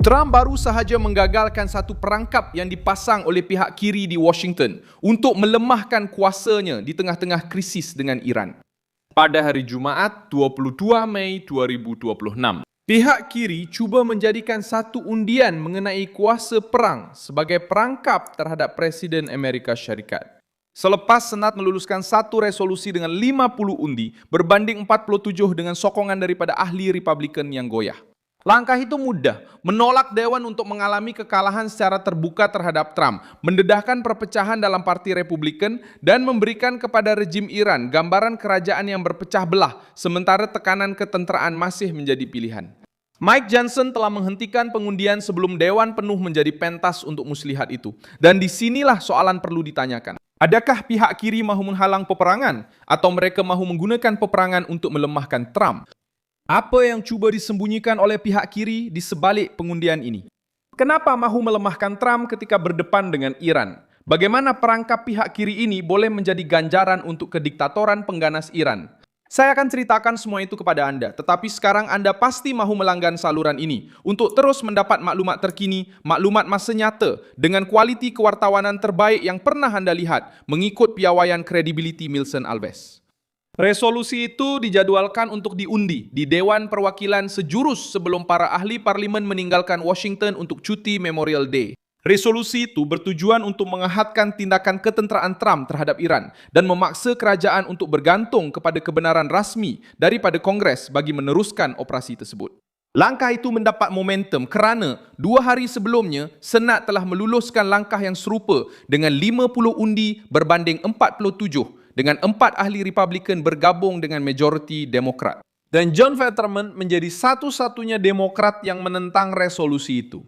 Trump baru sahaja menggagalkan satu perangkap yang dipasang oleh pihak kiri di Washington untuk melemahkan kuasanya di tengah-tengah krisis dengan Iran. Pada hari Jumaat, 22 Mei 2026, pihak kiri cuba menjadikan satu undian mengenai kuasa perang sebagai perangkap terhadap Presiden Amerika Syarikat. Selepas Senat meluluskan satu resolusi dengan 50 undi berbanding 47 dengan sokongan daripada ahli Republikan yang goyah. Langkah itu mudah, menolak Dewan untuk mengalami kekalahan secara terbuka terhadap Trump, mendedahkan perpecahan dalam Parti Republikan, dan memberikan kepada rejim Iran gambaran kerajaan yang berpecah belah, sementara tekanan ketenteraan masih menjadi pilihan. Mike Johnson telah menghentikan pengundian sebelum Dewan penuh menjadi pentas untuk muslihat itu. Dan disinilah soalan perlu ditanyakan. Adakah pihak kiri mahu menghalang peperangan? Atau mereka mahu menggunakan peperangan untuk melemahkan Trump? Apa yang cuba disembunyikan oleh pihak kiri di sebalik pengundian ini? Kenapa mahu melemahkan Trump ketika berdepan dengan Iran? Bagaimana perangkap pihak kiri ini boleh menjadi ganjaran untuk kediktatoran pengganas Iran? Saya akan ceritakan semua itu kepada Anda, tetapi sekarang Anda pasti mahu melanggan saluran ini untuk terus mendapat maklumat terkini, maklumat masa nyata dengan kualiti kewartawanan terbaik yang pernah Anda lihat mengikut piawaian kredibiliti Milson Alves. Resolusi itu dijadwalkan untuk diundi di Dewan Perwakilan sejurus sebelum para ahli parlimen meninggalkan Washington untuk cuti Memorial Day. Resolusi itu bertujuan untuk mengahadkan tindakan ketenteraan Trump terhadap Iran dan memaksa kerajaan untuk bergantung kepada kebenaran rasmi daripada Kongres bagi meneruskan operasi tersebut. Langkah itu mendapat momentum kerana 2 hari sebelumnya, Senat telah meluluskan langkah yang serupa dengan 50 undi berbanding 47 dengan 4 ahli Republikan bergabung dengan majoriti Demokrat. Dan John Fetterman menjadi satu-satunya Demokrat yang menentang resolusi itu.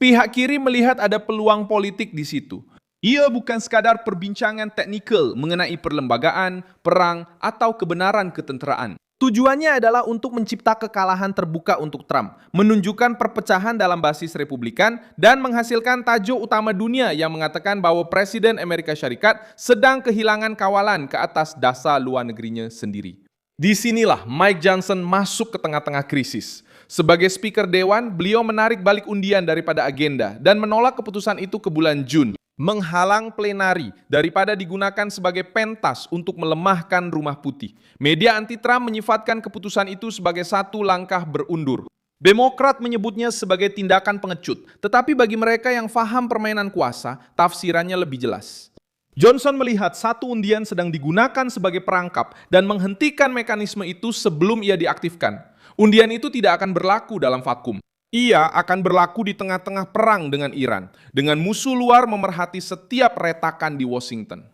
Pihak kiri melihat ada peluang politik di situ. Ia bukan sekadar perbincangan teknikal mengenai perlembagaan, perang, atau kebenaran ketenteraan. Tujuannya adalah untuk mencipta kekalahan terbuka untuk Trump, menunjukkan perpecahan dalam basis Republikan, dan menghasilkan tajuk utama dunia yang mengatakan bahawa Presiden Amerika Syarikat sedang kehilangan kawalan ke atas dasar luar negerinya sendiri. Di sinilah Mike Johnson masuk ke tengah-tengah krisis. Sebagai Speaker Dewan, beliau menarik balik undian daripada agenda dan menolak keputusan itu ke bulan Jun, menghalang plenari daripada digunakan sebagai pentas untuk melemahkan Rumah Putih. Media anti-Trump menyifatkan keputusan itu sebagai satu langkah berundur. Demokrat menyebutnya sebagai tindakan pengecut, tetapi bagi mereka yang faham permainan kuasa, tafsirannya lebih jelas. Johnson melihat satu undian sedang digunakan sebagai perangkap dan menghentikan mekanisme itu sebelum ia diaktifkan. Undian itu tidak akan berlaku dalam vakum. Ia akan berlaku di tengah-tengah perang dengan Iran, dengan musuh luar memerhati setiap retakan di Washington.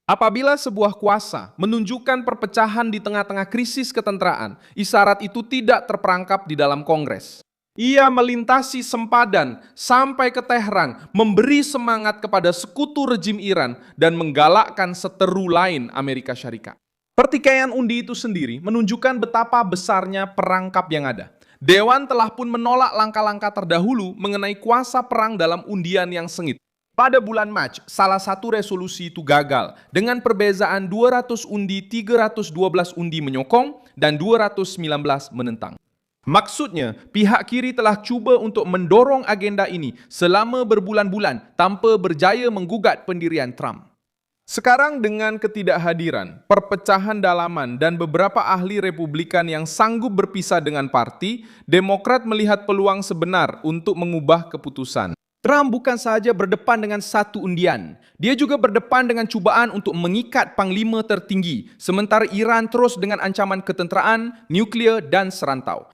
Apabila sebuah kuasa menunjukkan perpecahan di tengah-tengah krisis ketenteraan, isyarat itu tidak terperangkap di dalam Kongres. Ia melintasi sempadan sampai ke Tehran, memberi semangat kepada sekutu rejim Iran dan menggalakkan seteru lain Amerika Syarikat. Pertikaian undi itu sendiri menunjukkan betapa besarnya perangkap yang ada. Dewan telah pun menolak langkah-langkah terdahulu mengenai kuasa perang dalam undian yang sengit. Pada bulan Mac, salah satu resolusi itu gagal dengan perbezaan 200 undi, 312 undi menyokong dan 219 menentang. Maksudnya, pihak kiri telah cuba untuk mendorong agenda ini selama berbulan-bulan tanpa berjaya menggugat pendirian Trump. Sekarang dengan ketidakhadiran, perpecahan dalaman dan beberapa ahli Republikan yang sanggup berpisah dengan parti, Demokrat melihat peluang sebenar untuk mengubah keputusan. Trump bukan sahaja berdepan dengan satu undian, dia juga berdepan dengan cubaan untuk mengikat panglima tertinggi, sementara Iran terus dengan ancaman ketenteraan, nuklear dan serantau.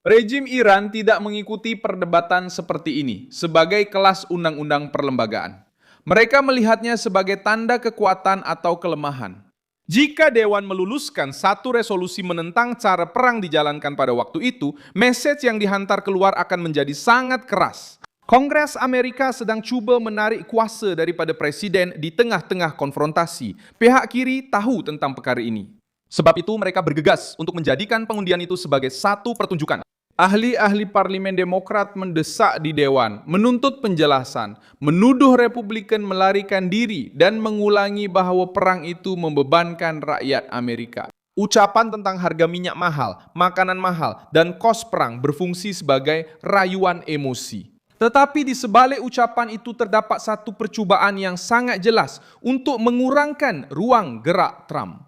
Rejim Iran tidak mengikuti perdebatan seperti ini sebagai kelas undang-undang perlembagaan. Mereka melihatnya sebagai tanda kekuatan atau kelemahan. Jika Dewan meluluskan satu resolusi menentang cara perang dijalankan pada waktu itu, message yang dihantar keluar akan menjadi sangat keras. Kongres Amerika sedang cuba menarik kuasa daripada presiden di tengah-tengah konfrontasi. Pihak kiri tahu tentang perkara ini. Sebab itu mereka bergegas untuk menjadikan pengundian itu sebagai satu pertunjukan. Ahli-ahli parlimen Demokrat mendesak di Dewan, menuntut penjelasan, menuduh Republikan melarikan diri dan mengulangi bahawa perang itu membebankan rakyat Amerika. Ucapan tentang harga minyak mahal, makanan mahal, dan kos perang berfungsi sebagai rayuan emosi. Tetapi di sebalik ucapan itu terdapat satu percubaan yang sangat jelas untuk mengurangkan ruang gerak Trump.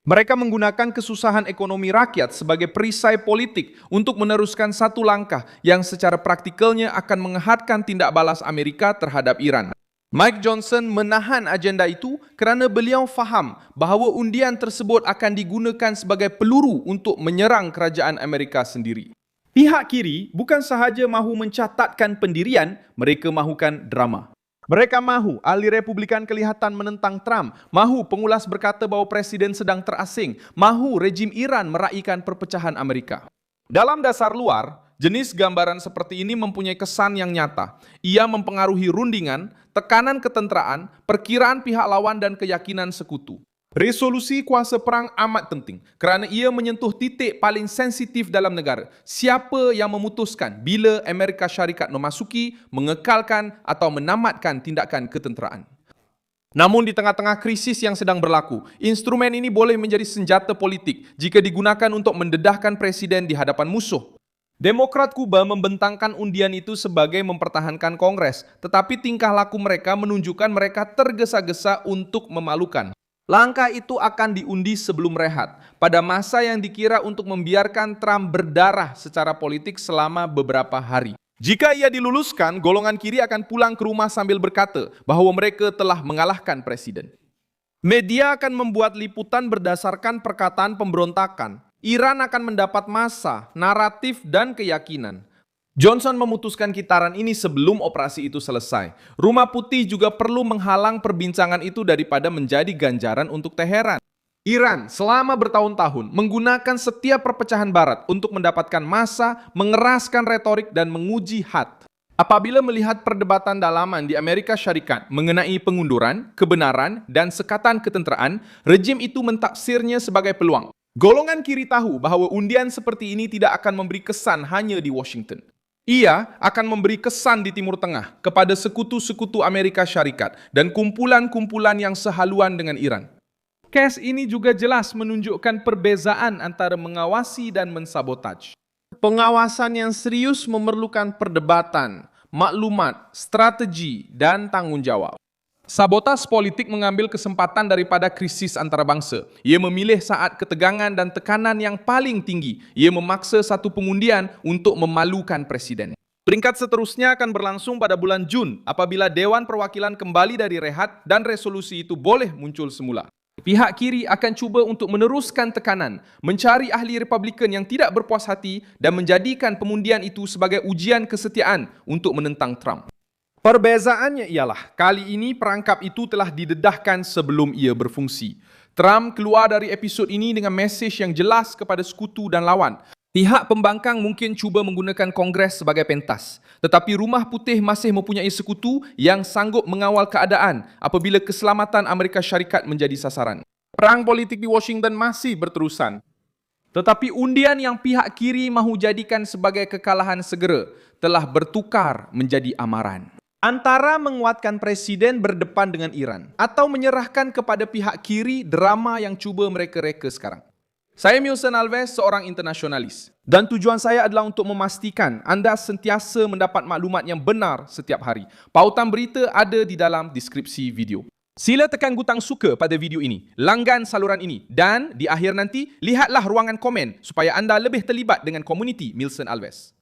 Mereka menggunakan kesusahan ekonomi rakyat sebagai perisai politik untuk meneruskan satu langkah yang secara praktikalnya akan menghadkan tindak balas Amerika terhadap Iran. Mike Johnson menahan agenda itu kerana beliau faham bahawa undian tersebut akan digunakan sebagai peluru untuk menyerang kerajaan Amerika sendiri. Pihak kiri bukan sahaja mahu mencatatkan pendirian, mereka mahukan drama. Mereka mahu ahli Republikan kelihatan menentang Trump, mahu pengulas berkata bahawa Presiden sedang terasing, mahu rejim Iran meraihkan perpecahan Amerika. Dalam dasar luar, jenis gambaran seperti ini mempunyai kesan yang nyata. Ia mempengaruhi rundingan, tekanan ketenteraan, perkiraan pihak lawan dan keyakinan sekutu. Resolusi kuasa perang amat penting kerana ia menyentuh titik paling sensitif dalam negara. Siapa yang memutuskan bila Amerika Syarikat memasuki, mengekalkan atau menamatkan tindakan ketenteraan. Namun di tengah-tengah krisis yang sedang berlaku, instrumen ini boleh menjadi senjata politik jika digunakan untuk mendedahkan presiden di hadapan musuh. Demokrat Kuba membentangkan undian itu sebagai mempertahankan Kongres, tetapi tingkah laku mereka menunjukkan mereka tergesa-gesa untuk memalukan. Langkah itu akan diundi sebelum rehat, pada masa yang dikira untuk membiarkan Trump berdarah secara politik selama beberapa hari. Jika ia diluluskan, golongan kiri akan pulang ke rumah sambil berkata bahawa mereka telah mengalahkan presiden. Media akan membuat liputan berdasarkan perkataan pemberontakan. Iran akan mendapat masa, naratif, dan keyakinan. Johnson memutuskan kitaran ini sebelum operasi itu selesai. Rumah Putih juga perlu menghalang perbincangan itu daripada menjadi ganjaran untuk Teheran. Iran selama bertahun-tahun menggunakan setiap perpecahan barat untuk mendapatkan masa, mengeraskan retorik dan menguji had. Apabila melihat perdebatan dalaman di Amerika Syarikat mengenai pengunduran, kebenaran dan sekatan ketenteraan, rejim itu mentafsirnya sebagai peluang. Golongan kiri tahu bahawa undian seperti ini tidak akan memberi kesan hanya di Washington. Ia akan memberi kesan di Timur Tengah kepada sekutu-sekutu Amerika Syarikat dan kumpulan-kumpulan yang sehaluan dengan Iran. Kes ini juga jelas menunjukkan perbezaan antara mengawasi dan mensabotaj. Pengawasan yang serius memerlukan perdebatan, maklumat, strategi, dan tanggung jawab. Sabotas politik mengambil kesempatan daripada krisis antarabangsa. Ia memilih saat ketegangan dan tekanan yang paling tinggi. Ia memaksa satu pengundian untuk memalukan presiden. Peringkat seterusnya akan berlangsung pada bulan Jun apabila Dewan Perwakilan kembali dari rehat dan resolusi itu boleh muncul semula. Pihak kiri akan cuba untuk meneruskan tekanan, mencari ahli Republikan yang tidak berpuas hati dan menjadikan pengundian itu sebagai ujian kesetiaan untuk menentang Trump. Perbezaannya ialah, kali ini perangkap itu telah didedahkan sebelum ia berfungsi. Trump keluar dari episod ini dengan mesej yang jelas kepada sekutu dan lawan. Pihak pembangkang mungkin cuba menggunakan Kongres sebagai pentas, tetapi Rumah Putih masih mempunyai sekutu yang sanggup mengawal keadaan apabila keselamatan Amerika Syarikat menjadi sasaran. Perang politik di Washington masih berterusan. Tetapi undian yang pihak kiri mahu jadikan sebagai kekalahan segera telah bertukar menjadi amaran. Antara menguatkan presiden berdepan dengan Iran atau menyerahkan kepada pihak kiri drama yang cuba mereka reka sekarang. Saya Milson Alves, seorang internasionalis. Dan tujuan saya adalah untuk memastikan anda sentiasa mendapat maklumat yang benar setiap hari. Pautan berita ada di dalam deskripsi video. Sila tekan butang suka pada video ini, langgan saluran ini dan di akhir nanti, lihatlah ruangan komen supaya anda lebih terlibat dengan komuniti Milson Alves.